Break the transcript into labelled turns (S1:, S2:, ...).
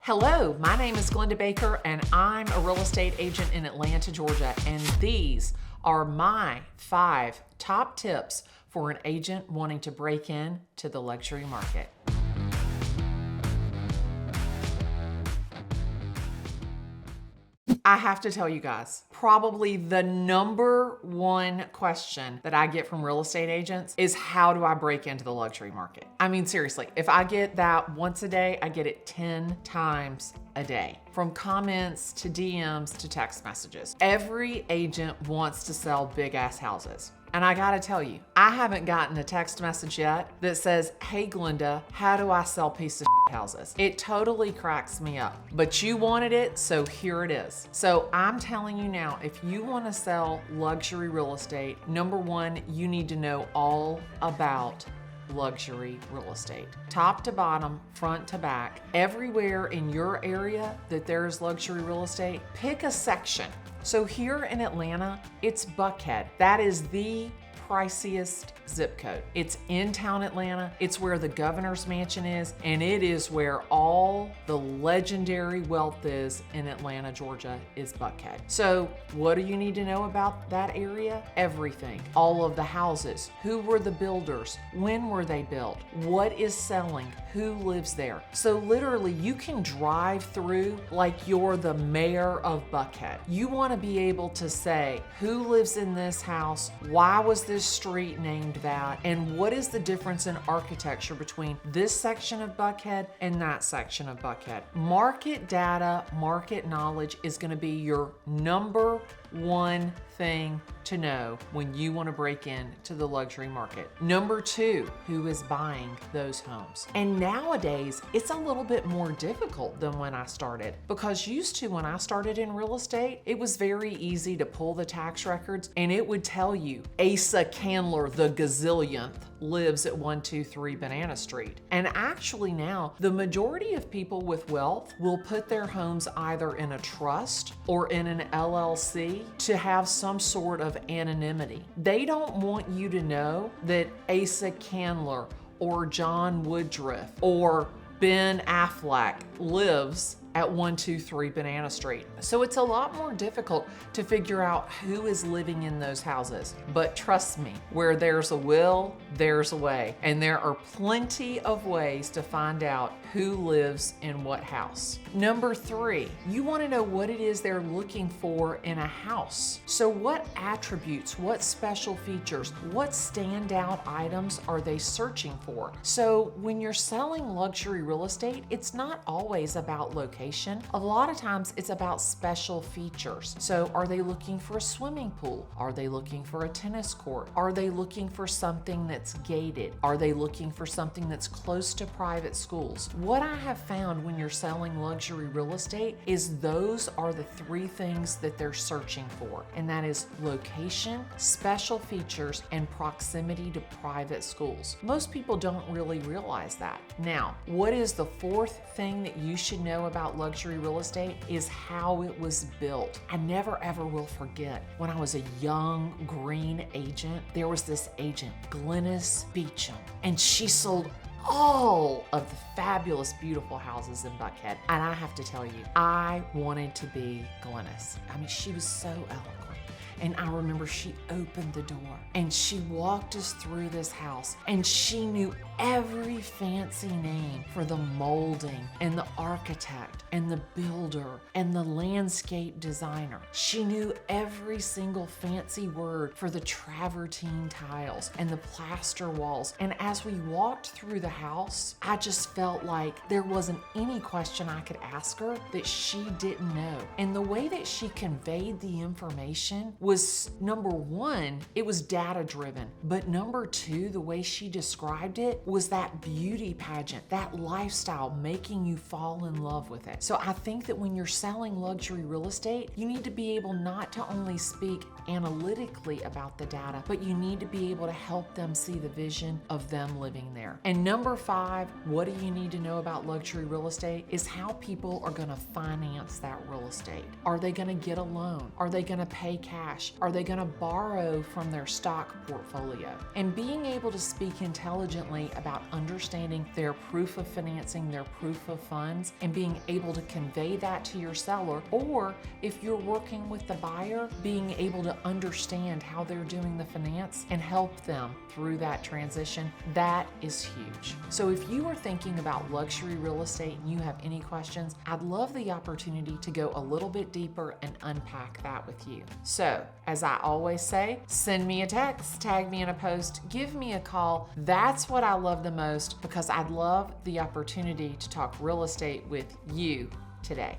S1: Hello, my name is Glennda Baker and I'm a real estate agent in Atlanta, Georgia, and these are my 5 top tips for an agent wanting to break in to the luxury market. I have to tell you guys, probably the number one question that I get from real estate agents is, how do I break into the luxury market? I mean, seriously, if I get that once a day, I get it 10 times a day. From comments to DMs to text messages. Every agent wants to sell big ass houses. And I gotta tell you, I haven't gotten a text message yet that says, hey Glennda, how do I sell piece of shit houses? It totally cracks me up. But you wanted it, so here it is. So I'm telling you now, if you wanna sell luxury real estate, number one, you need to know all about luxury real estate. Top to bottom, front to back, everywhere in your area that there's luxury real estate, pick a section. So here in Atlanta, it's Buckhead. That is the priciest zip code. It's in town Atlanta. It's where the governor's mansion is, and it is where all the legendary wealth is in Atlanta, Georgia, is Buckhead. So what do you need to know about that area? Everything. All of the houses. Who were the builders? When were they built? What is selling? Who lives there? So literally you can drive through like you're the mayor of Buckhead. You want to be able to say, who lives in this house? Why was this street named that? And what is the difference in architecture between this section of Buckhead and that section of Buckhead? Market data, market knowledge is going to be your number one thing to know when you want to break into the luxury market. Number two, who is buying those homes? And nowadays, it's a little bit more difficult than when I started, because used to when I started in real estate, it was very easy to pull the tax records and it would tell you Asa Candler, the gazillionth, lives at 123 Banana Street. And actually now, the majority of people with wealth will put their homes either in a trust or in an LLC to have some sort of anonymity. They don't want you to know that Asa Candler or John Woodruff or Ben Affleck lives at 123 Banana Street. So it's a lot more difficult to figure out who is living in those houses. But trust me, where there's a will, there's a way. And there are plenty of ways to find out who lives in what house. Number 3, you want to know what it is they're looking for in a house. So what attributes, what special features, what standout items are they searching for? So when you're selling luxury real estate, it's not always about location. A lot of times it's about special features. So are they looking for a swimming pool? Are they looking for a tennis court? Are they looking for something that's gated? Are they looking for something that's close to private schools? What I have found when you're selling luxury real estate is those are the 3 things that they're searching for. And that is location, special features, and proximity to private schools. Most people don't really realize that. Now, what is the 4th thing that you should know about luxury real estate is how it was built. I never ever will forget when I was a young green agent, there was this agent, Glennda Beecham, and she sold all of the fabulous, beautiful houses in Buckhead. And I have to tell you, I wanted to be Glennda. I mean, she was so eloquent. And I remember she opened the door and she walked us through this house and she knew every fancy name for the molding and the architect and the builder and the landscape designer. She knew every single fancy word for the travertine tiles and the plaster walls. And as we walked through the house, I just felt like there wasn't any question I could ask her that she didn't know. And the way that she conveyed the information was, number one, it was data driven. But number 2, the way she described it was that beauty pageant, that lifestyle making you fall in love with it. So I think that when you're selling luxury real estate, you need to be able not to only speak analytically about the data, but you need to be able to help them see the vision of them living there. And number 5, what do you need to know about luxury real estate is how people are going to finance that real estate. Are they going to get a loan? Are they going to pay cash? Are they going to borrow from their stock portfolio? And being able to speak intelligently about understanding their proof of financing, their proof of funds, and being able to convey that to your seller, or if you're working with the buyer, being able to understand how they're doing the finance and help them through that transition, that is huge. So if you are thinking about luxury real estate and you have any questions, I'd love the opportunity to go a little bit deeper and unpack that with you. So, as I always say, send me a text, tag me in a post, give me a call. That's what I love the most, because I'd love the opportunity to talk real estate with you today.